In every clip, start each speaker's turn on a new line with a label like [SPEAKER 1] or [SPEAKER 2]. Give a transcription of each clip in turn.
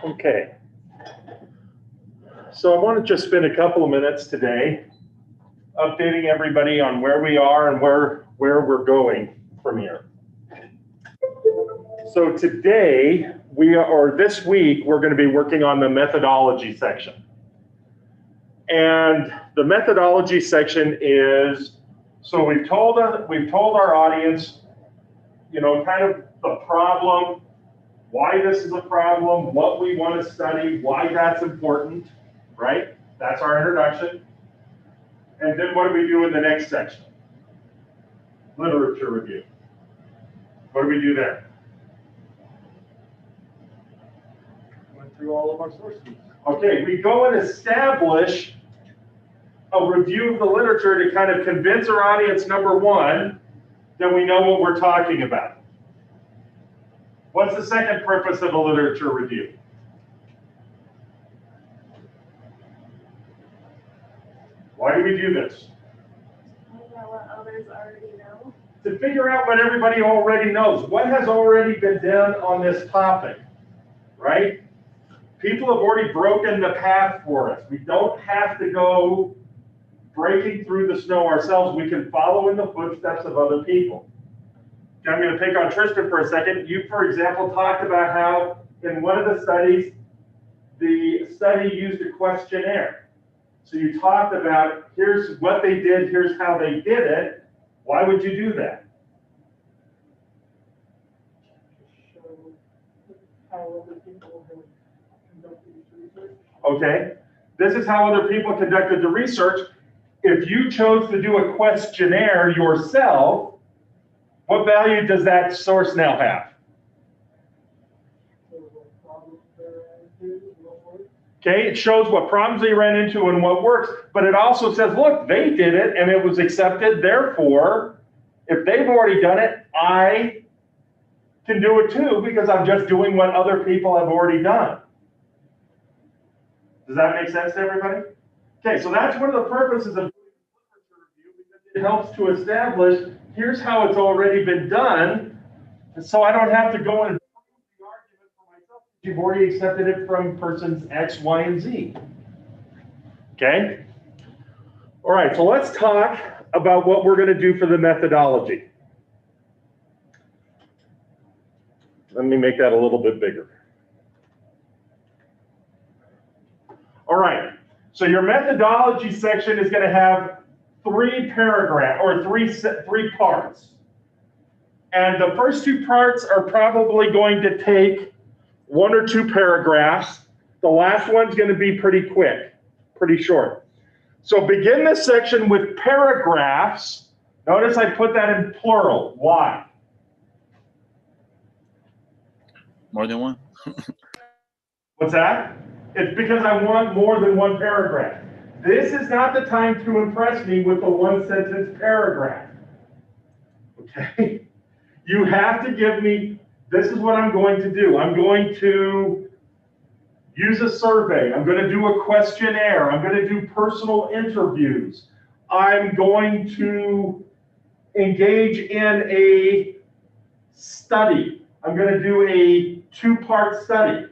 [SPEAKER 1] Okay. So I want to just spend a couple of minutes today updating everybody on where we are and where we're going from here. So today, this week, we're going to be working on the methodology section. And the methodology section is, so we've told our audience, kind of the problem, why this is a problem, what we want to study, why that's important, right? That's our introduction. And then what do we do in the next section? Literature review. What do we do there? Went through all of our sources. Okay, we go and establish a review of the literature to kind of convince our audience, number one, that we know what we're talking about. What's the second purpose of a literature review? Why do we do this?
[SPEAKER 2] Find out what others already know.
[SPEAKER 1] To figure out what everybody already knows. What has already been done on this topic, right? People have already broken the path for us. We don't have to go breaking through the snow ourselves. We can follow in the footsteps of other people. Okay, I'm going to pick on Tristan for a second. You, for example, talked about how in one of the studies, the study used a questionnaire. So you talked about, here's what they did, here's how they did it. Why would you do that?
[SPEAKER 3] Show how other people have conducted research.
[SPEAKER 1] Okay, this is how other people conducted the research. If you chose to do a questionnaire yourself, what value does that source now have? Okay, it shows what problems they ran into and what works, but it also says, look, they did it and it was accepted. Therefore, if they've already done it, I can do it too because I'm just doing what other people have already done. Does that make sense to everybody? Okay, so that's one of the purposes of doing literature review because it helps to establish, here's how it's already been done, so I don't have to go and you've already accepted it from persons X, Y, and Z. Okay? All right, so let's talk about what we're going to do for the methodology. Let me make that a little bit bigger. All right, so your methodology section is going to have three parts. And the first two parts are probably going to take 1 or 2 paragraphs. The last one's going to be pretty quick, pretty short. So begin this section with paragraphs. Notice I put that in plural. Why?
[SPEAKER 4] More than one?
[SPEAKER 1] What's that? It's because I want more than one paragraph. This is not the time to impress me with a one-sentence paragraph. Okay? You have to give me, this is what I'm going to do. I'm going to use a survey. I'm going to do a questionnaire. I'm going to do personal interviews. I'm going to engage in a study. I'm going to do a 2-part study.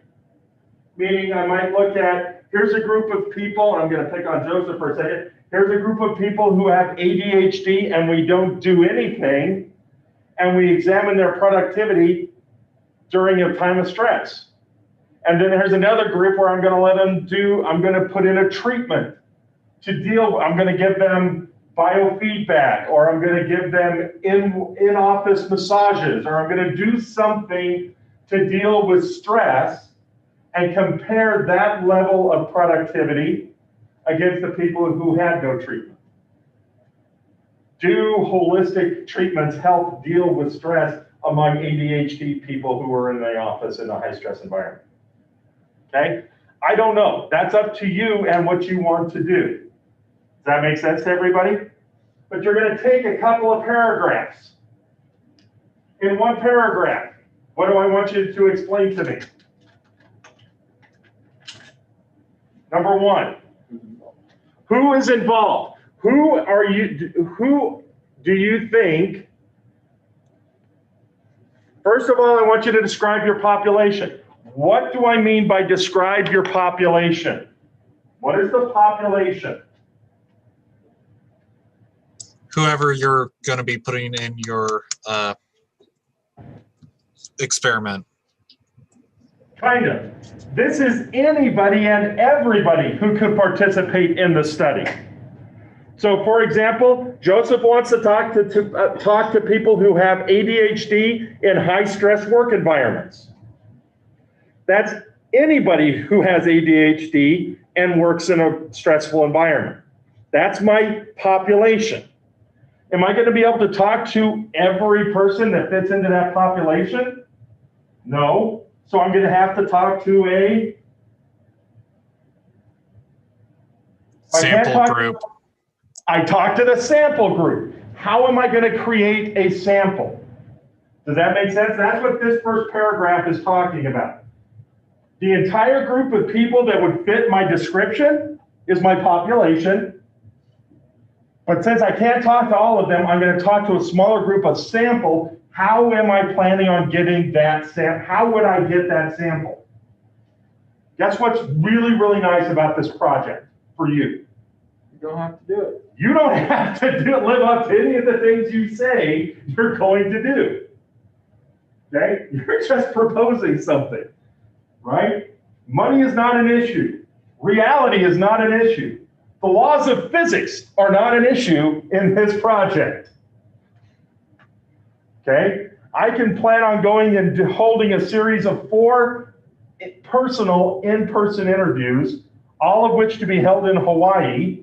[SPEAKER 1] Meaning I might look at, here's a group of people, and I'm going to pick on Joseph for a second. Here's a group of people who have ADHD and we don't do anything, and we examine their productivity during a time of stress. And then there's another group where I'm going to let them I'm going to put in a treatment to I'm going to give them biofeedback, or I'm going to give them in-office massages, or I'm going to do something to deal with stress and compare that level of productivity against the people who had no treatment. Do holistic treatments help deal with stress among ADHD people who are in the office in a high-stress environment? Okay? I don't know. That's up to you and what you want to do. Does that make sense to everybody? But you're going to take a couple of paragraphs. In one paragraph, what do I want you to explain to me? Number one, who is involved? Who do you think? First of all, I want you to describe your population. What do I mean by describe your population? What is the population?
[SPEAKER 5] Whoever you're going to be putting in your experiment.
[SPEAKER 1] Kind of. This is anybody and everybody who could participate in the study. So for example, Joseph wants to talk to people who have ADHD in high stress work environments. That's anybody who has ADHD and works in a stressful environment. That's my population. Am I going to be able to talk to every person that fits into that population? No. So I'm going to have to talk to a
[SPEAKER 5] sample group.
[SPEAKER 1] I talk to the sample group. How am I going to create a sample? Does that make sense? That's what this first paragraph is talking about. The entire group of people that would fit my description is my population. But since I can't talk to all of them, I'm going to talk to a smaller group of sample. How am I planning on getting that sample? How would I get that sample? Guess what's really, really nice about this project for you?
[SPEAKER 3] You don't have to do it.
[SPEAKER 1] You don't have to live up to any of the things you say you're going to do. Okay? You're just proposing something, right? Money is not an issue. Reality is not an issue. The laws of physics are not an issue in this project. Okay? I can plan on going and holding a series of 4 personal in-person interviews, all of which to be held in Hawaii,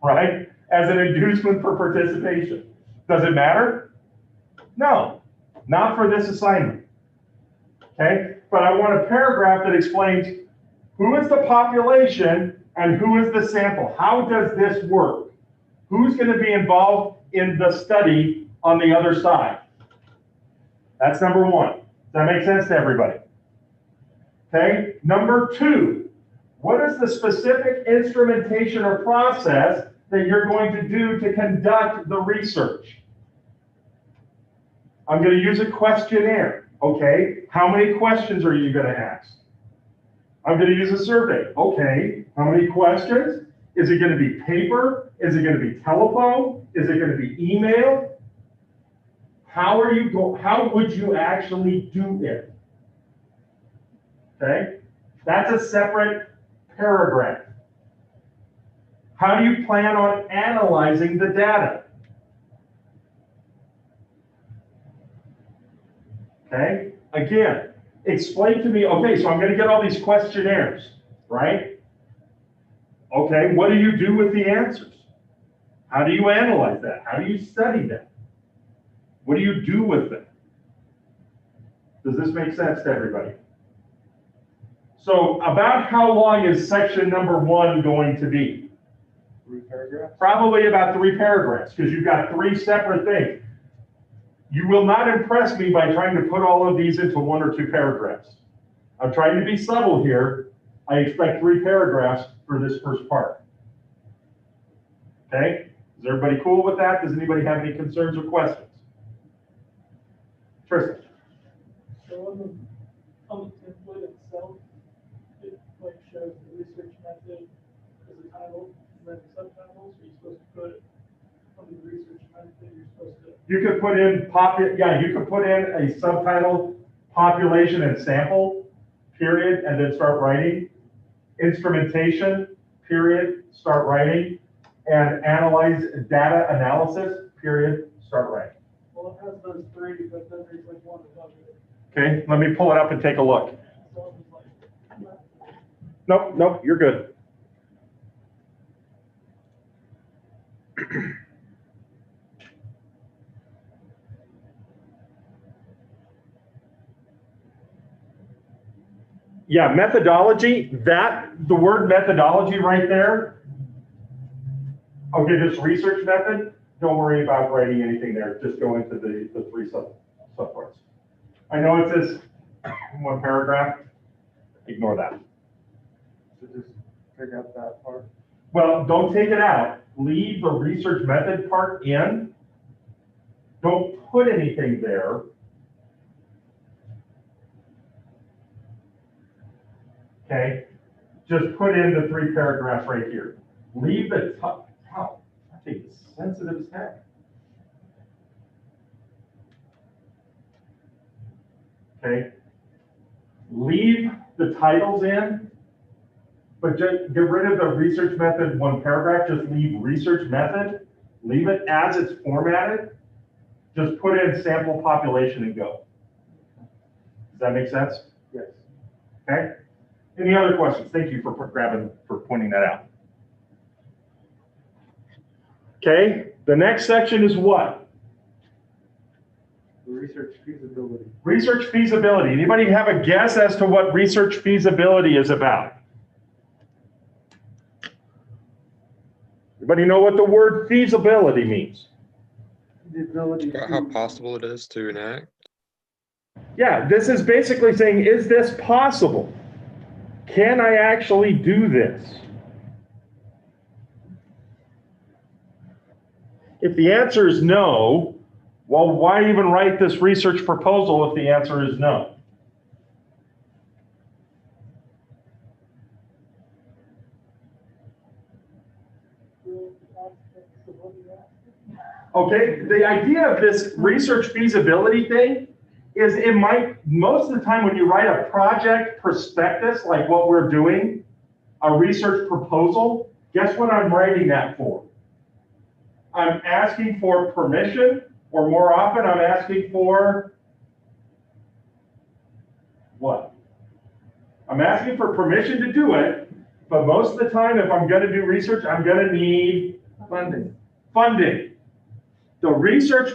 [SPEAKER 1] right? As an inducement for participation. Does it matter? No, not for this assignment. Okay? But I want a paragraph that explains who is the population and who is the sample. How does this work? Who's going to be involved in the study on the other side? That's number 1. Does that make sense to everybody? Okay. Number 2, what is the specific instrumentation or process that you're going to do to conduct the research? I'm going to use a questionnaire. Okay. How many questions are you going to ask? I'm going to use a survey. Okay. How many questions? Is it going to be paper? Is it going to be telephone? Is it going to be email? How would you actually do it? Okay? That's a separate paragraph. How do you plan on analyzing the data? Okay? Again, explain to me, okay, so I'm going to get all these questionnaires, right? Okay, what do you do with the answers? How do you analyze that? How do you study that? What do you do with them? Does this make sense to everybody? So about how long is section number 1 going to be?
[SPEAKER 3] 3 paragraphs?
[SPEAKER 1] Probably about 3 paragraphs, because you've got 3 separate things. You will not impress me by trying to put all of these into 1 or 2 paragraphs. I'm trying to be subtle here. I expect 3 paragraphs for this first part. Okay? Is everybody cool with that? Does anybody have any concerns or questions? Tristan?
[SPEAKER 3] So on the template itself, it like shows the research method as a title, and then the subtitles. Are you supposed to put under the research method? You're supposed to.
[SPEAKER 1] You could put in you could put in a subtitle, population and sample, period, and then start writing. Instrumentation, period, start writing. And analyze data analysis, period, start writing.
[SPEAKER 3] Well, it has those 3, but then there's like 1 above it.
[SPEAKER 1] Okay, let me pull it up and take a look.
[SPEAKER 3] So it was like,
[SPEAKER 1] Nope, you're good. Yeah, methodology, the word methodology right there. Okay, this research method, don't worry about writing anything there. Just go into the 3 subparts. I know it says 1 paragraph. Ignore that.
[SPEAKER 3] so just figure out that part.
[SPEAKER 1] Well, don't take it out. Leave the research method part in. Don't put anything there. okay? Just put in the 3 paragraphs right here. Leave the top, wow, I think it's sensitive as heck. Okay? Leave the titles in, but just get rid of the research method 1 paragraph, just leave research method, leave it as it's formatted, just put in sample population and go. Does that make sense?
[SPEAKER 6] Yes.
[SPEAKER 1] Okay? Any other questions? Thank you for pointing that out. Okay, the next section is what?
[SPEAKER 6] Research feasibility.
[SPEAKER 1] Research feasibility. Anybody have a guess as to what research feasibility is about? Anybody know what the word feasibility means?
[SPEAKER 6] The ability
[SPEAKER 7] About
[SPEAKER 6] to.
[SPEAKER 7] how possible it is to enact.
[SPEAKER 1] Yeah, this is basically saying, is this possible? Can I actually do this? If the answer is no, well, why even write this research proposal if the answer is no? Okay, the idea of this research feasibility thing is it might, most of the time when you write a project prospectus, like what we're doing, a research proposal, guess what I'm writing that for? I'm asking for permission, or more often I'm asking for what? I'm asking for permission to do it, but most of the time if I'm gonna do research, I'm gonna need
[SPEAKER 6] Funding.
[SPEAKER 1] funding. The research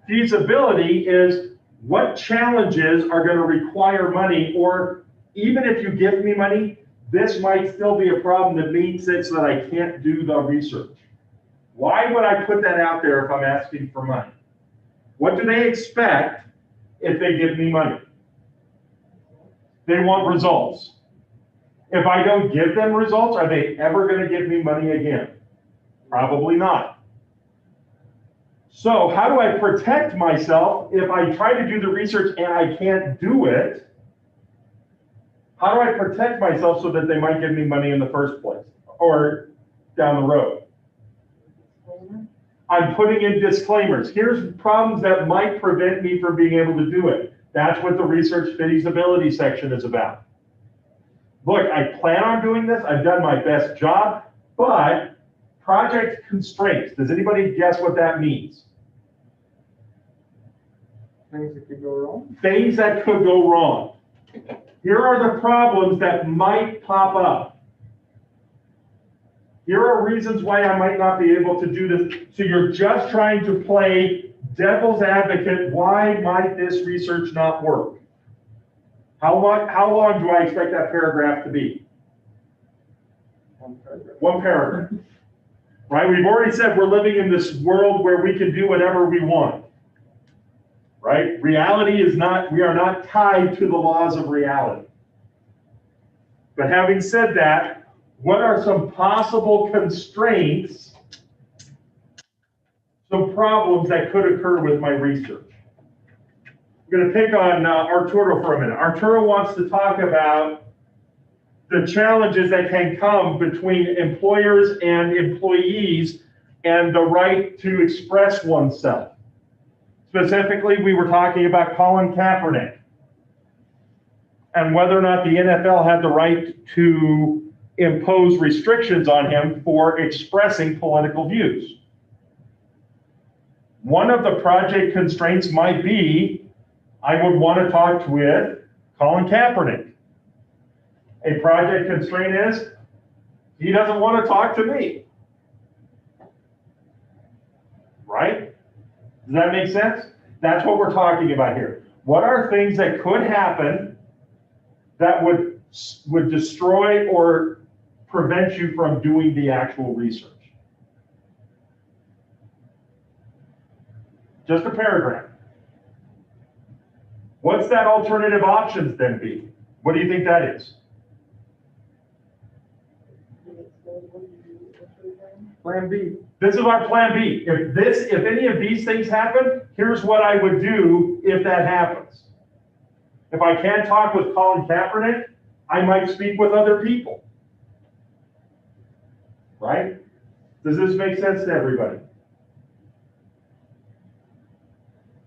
[SPEAKER 1] feasibility is what challenges are going to require money, or even if you give me money, this might still be a problem that means it so that I can't do the research. Why would I put that out there if I'm asking for money? What do they expect if they give me money? They want results. If I don't give them results, are they ever going to give me money again? Probably not. So how do I protect myself if I try to do the research and I can't do it? How do I protect myself so that they might give me money in the first place or down the road? I'm putting in disclaimers. Here's problems that might prevent me from being able to do it. That's what the research feasibility section is about. Look, I plan on doing this. I've done my best job, but project constraints. Does anybody guess what that means?
[SPEAKER 6] Things that could go wrong.
[SPEAKER 1] Things that could go wrong. Here are the problems that might pop up. Here are reasons why I might not be able to do this. So you're just trying to play devil's advocate. Why might this research not work? How long do I expect that paragraph to be?
[SPEAKER 6] 1 paragraph.
[SPEAKER 1] 1 paragraph. Right? We've already said we're living in this world where we can do whatever we want. Right? Reality is not, we are not tied to the laws of reality. But having said that, what are some possible constraints, some problems that could occur with my research? I'm going to pick on Arturo for a minute. Arturo wants to talk about the challenges that can come between employers and employees and the right to express oneself. Specifically, we were talking about Colin Kaepernick and whether or not the NFL had the right to impose restrictions on him for expressing political views. One of the project constraints might be, I would want to talk with Colin Kaepernick. A project constraint is, he doesn't want to talk to me. Right? Does that make sense? That's what we're talking about here. What are things that could happen that would destroy or prevent you from doing the actual research? Just a paragraph. What's that alternative options then be? What do you think that is?
[SPEAKER 6] Plan B.
[SPEAKER 1] This is our plan B. If any of these things happen, here's what I would do if that happens. If I can't talk with Colin Kaepernick, I might speak with other people. Right? Does this make sense to everybody?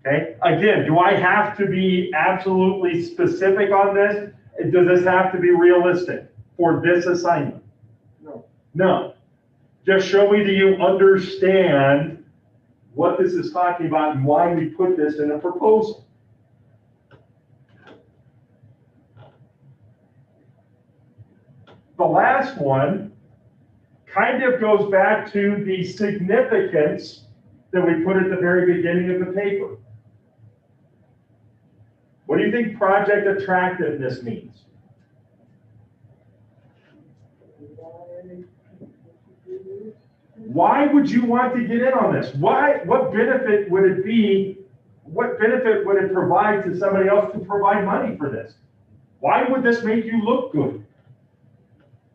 [SPEAKER 1] Okay, again, do I have to be absolutely specific on this? Does this have to be realistic for this assignment?
[SPEAKER 6] No.
[SPEAKER 1] No. Just show me, do you understand what this is talking about and why we put this in a proposal? The last one kind of goes back to the significance that we put at the very beginning of the paper. What do you think project attractiveness means? Why would you want to get in on this? Why? What benefit would it be? What benefit would it provide to somebody else to provide money for this? Why would this make you look good?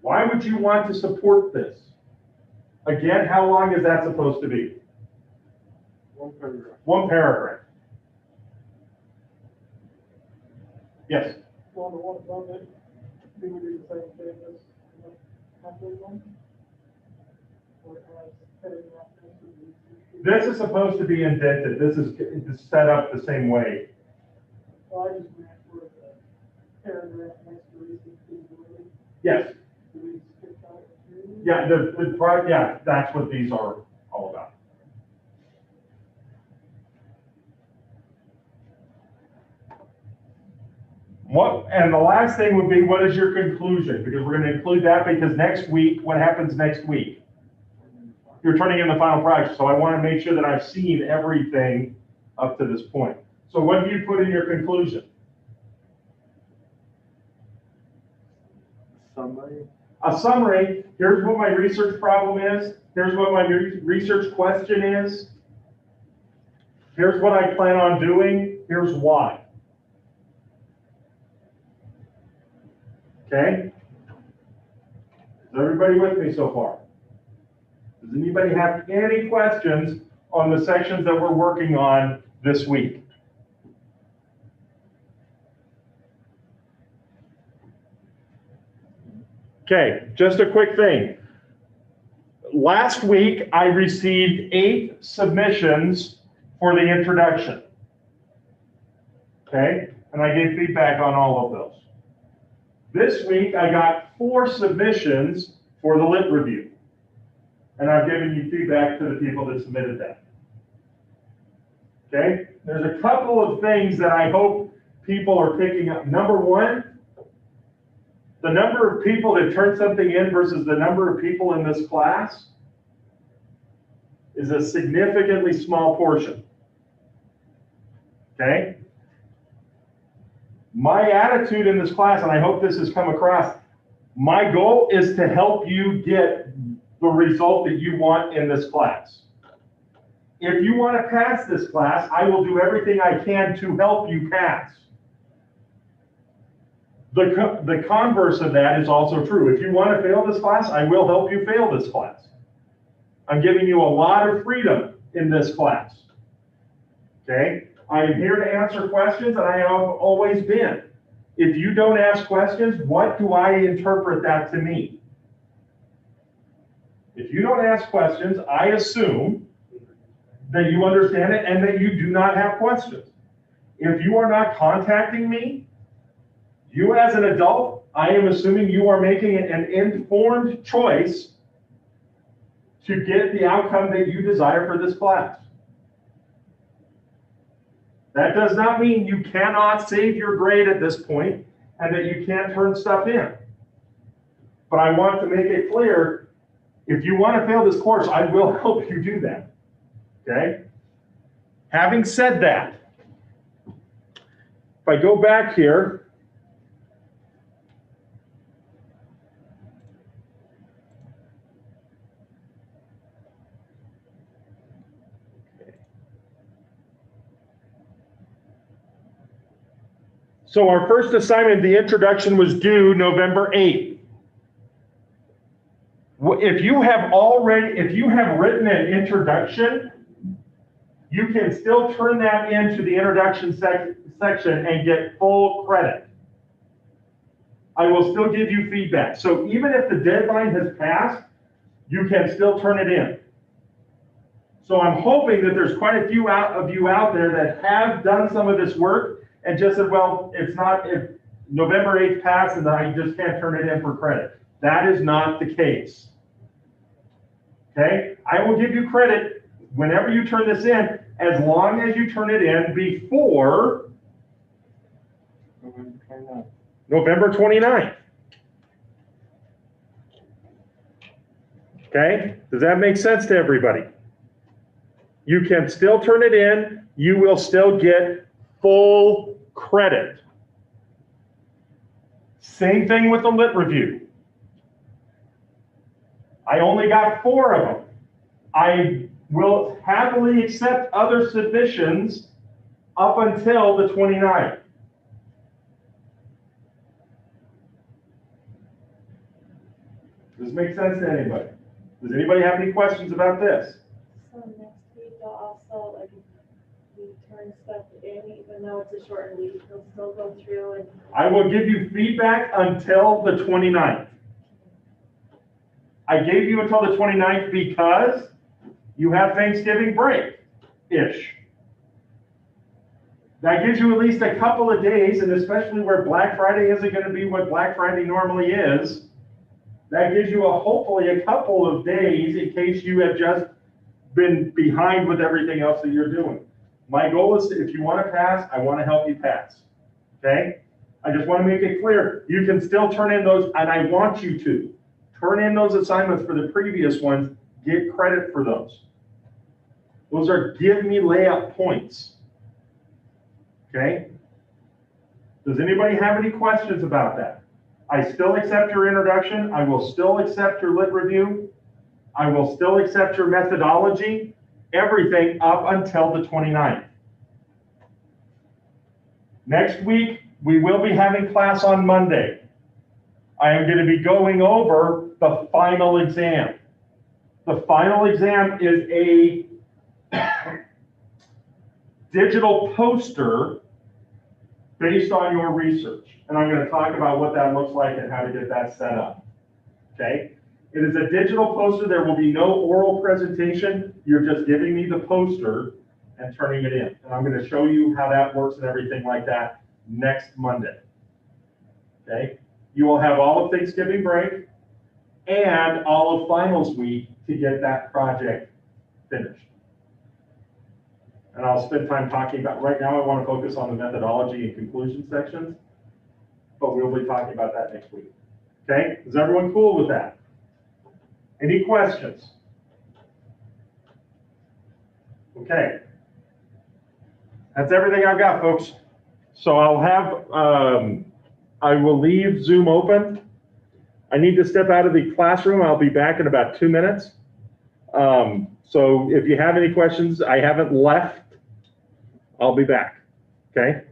[SPEAKER 1] Why would you want to support this? Again, how long is that supposed to be?
[SPEAKER 6] One paragraph.
[SPEAKER 1] One paragraph. Yes.
[SPEAKER 3] On the one above it, we would do the same thing as the template one. Or as heading out there.
[SPEAKER 1] This is supposed to be indented. This is set up the same way.
[SPEAKER 3] Well, I just went for the paragraph next to recent feasibility.
[SPEAKER 1] Yes.
[SPEAKER 3] Do we skip out?
[SPEAKER 1] Yeah, yeah, that's what these are all about. And the last thing would be, what is your conclusion? Because we're going to include that because next week, what happens next week? You're turning in the final project, so I want to make sure that I've seen everything up to this point. So what do you put in your conclusion?
[SPEAKER 6] Summary.
[SPEAKER 1] A summary. Here's what my research problem is. Here's what my research question is. Here's what I plan on doing. Here's why. Okay? Is everybody with me so far? Does anybody have any questions on the sections that we're working on this week? Okay, just a quick thing. Last week, I received 8 submissions for the introduction. Okay, and I gave feedback on all of those. This week, I got 4 submissions for the lit review. And I've given you feedback to the people that submitted that. Okay, there's a couple of things that I hope people are picking up. Number one, the number of people that turn something in versus the number of people in this class is a significantly small portion. Okay? My attitude in this class, and I hope this has come across, my goal is to help you get the result that you want in this class. If you want to pass this class, I will do everything I can to help you pass. The converse of that is also true. If you want to fail this class, I will help you fail this class. I'm giving you a lot of freedom in this class. Okay? I am here to answer questions, and I have always been. If you don't ask questions, what do I interpret that to mean? If you don't ask questions, I assume that you understand it and that you do not have questions. If you are not contacting me, you as an adult, I am assuming you are making an informed choice to get the outcome that you desire for this class. That does not mean you cannot save your grade at this point and that you can't turn stuff in. But I want to make it clear, if you want to fail this course, I will help you do that. Okay? Having said that, if I go back here, so our first assignment, the introduction, was due November 8th. If you have written an introduction, you can still turn that into the introduction section and get full credit. I will still give you feedback. So even if the deadline has passed, you can still turn it in. So I'm hoping that there's quite a few of you out there that have done some of this work and just said, well, it's not, if November 8th passed and I just can't turn it in for credit. That is not the case. Okay? I will give you credit whenever you turn this in, as long as you turn it in before
[SPEAKER 6] November 29th.
[SPEAKER 1] November 29th. Okay? Does that make sense to everybody? You can still turn it in. You will still get full credit. Same thing with the lit review. I only got 4 of them. I will happily accept other submissions up until the 29th. Does this make sense to anybody? Does anybody have any questions about this?
[SPEAKER 2] So next week, they'll also, like, if we turn stuff in, even though it's a short week, they'll still go through and.
[SPEAKER 1] I will give you feedback until the 29th. I gave you until the 29th because you have Thanksgiving break-ish. That gives you at least a couple of days, and especially where Black Friday isn't going to be what Black Friday normally is, that gives you hopefully a couple of days in case you have just been behind with everything else that you're doing. My goal is, if you want to pass, I want to help you pass. Okay? I just want to make it clear, you can still turn in those, and I want you to. Turn in those assignments for the previous ones, get credit for those. Those are give me layup points. Okay? Does anybody have any questions about that? I still accept your introduction. I will still accept your lit review. I will still accept your methodology, everything up until the 29th. Next week, we will be having class on Monday. I am going to be going over the final exam. The final exam is a digital poster based on your research. And I'm going to talk about what that looks like and how to get that set up. Okay? It is a digital poster. There will be no oral presentation. You're just giving me the poster and turning it in. And I'm going to show you how that works and everything like that next Monday. Okay? You will have all of Thanksgiving break and all of finals week to get that project finished. And I'll spend time talking about, right now I want to focus on the methodology and conclusion sections, but we'll be talking about that next week. Okay? Is everyone cool with that? Any questions? Okay. That's everything I've got, folks. So I'll have, I will leave Zoom open. I need to step out of the classroom. I'll be back in about 2 minutes. So if you have any questions, I haven't left. I'll be back, okay?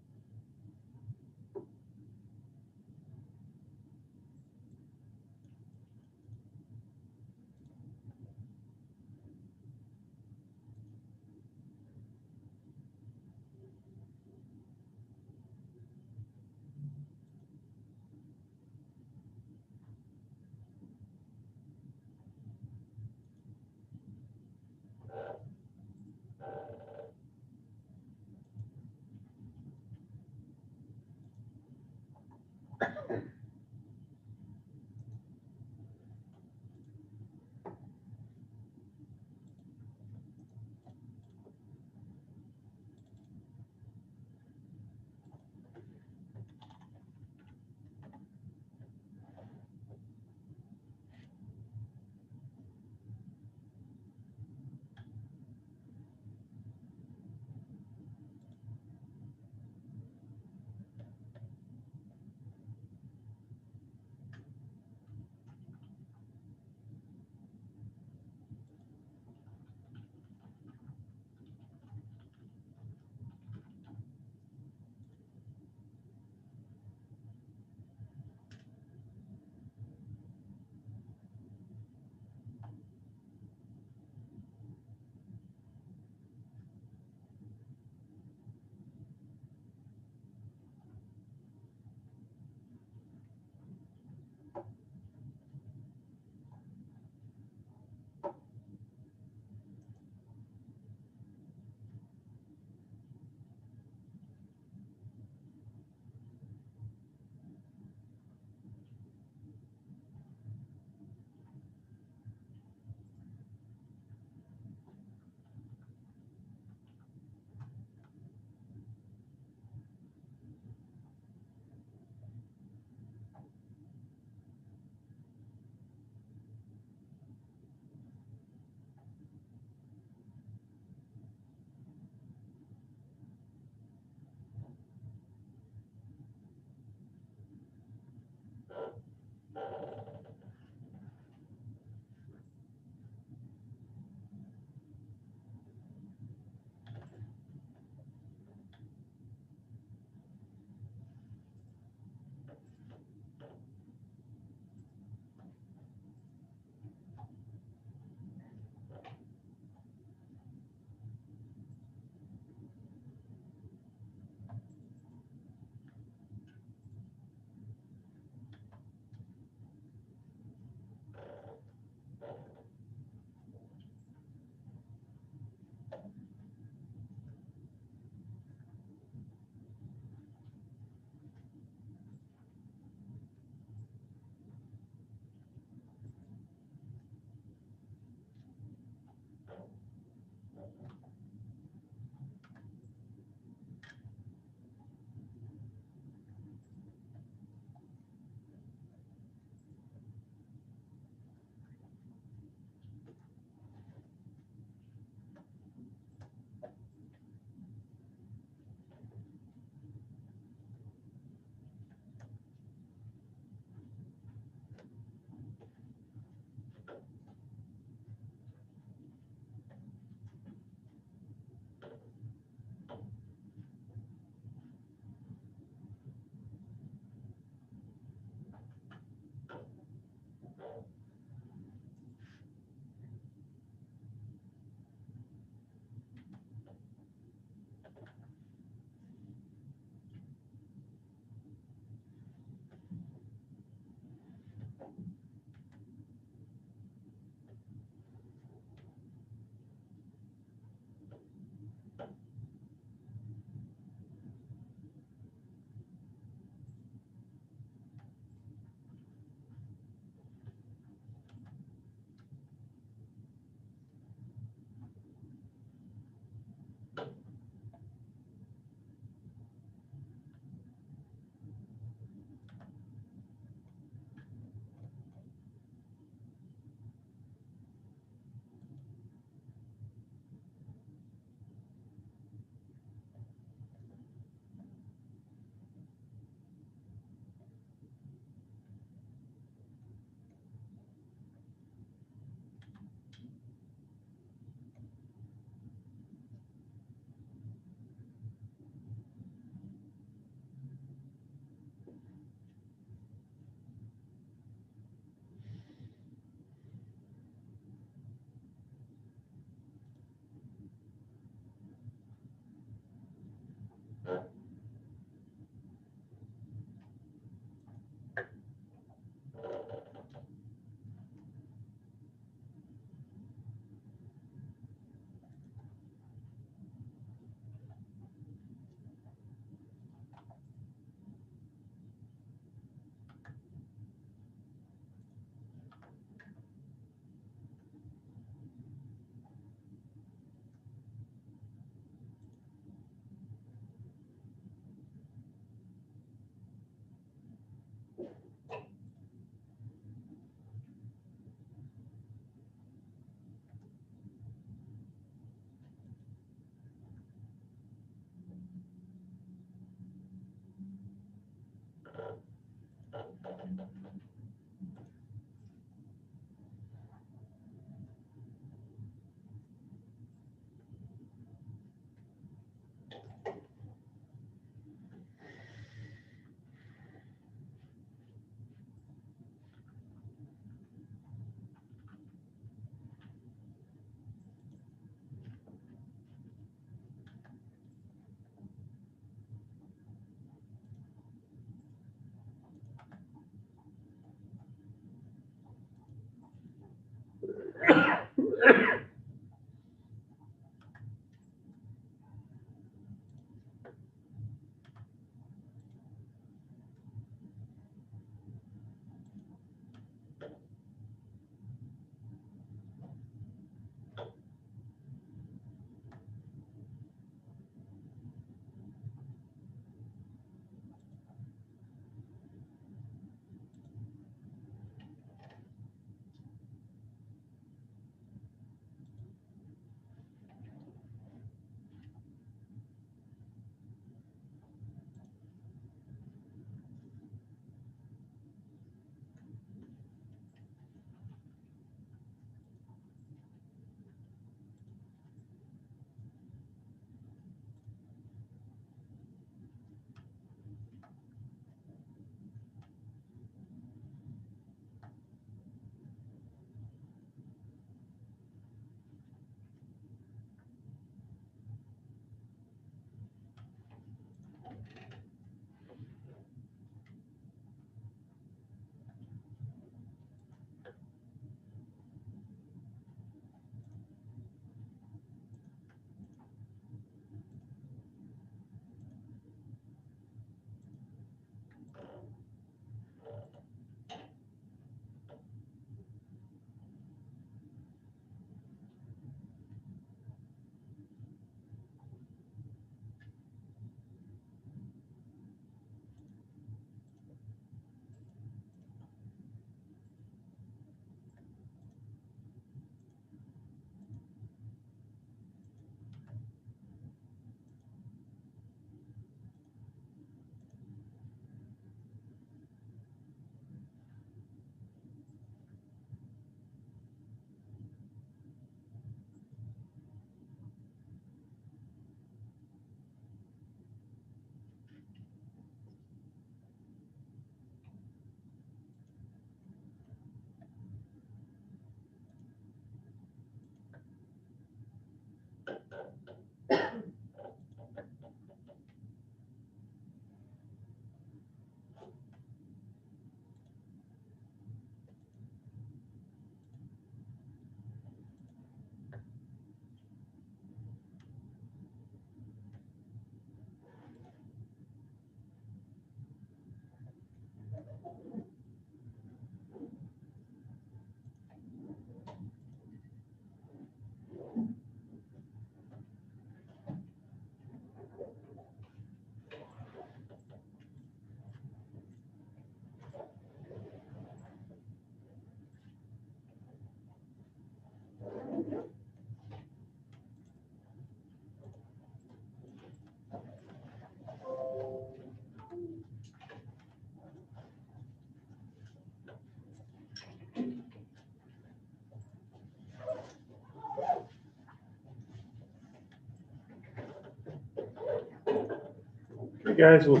[SPEAKER 1] guys. We'll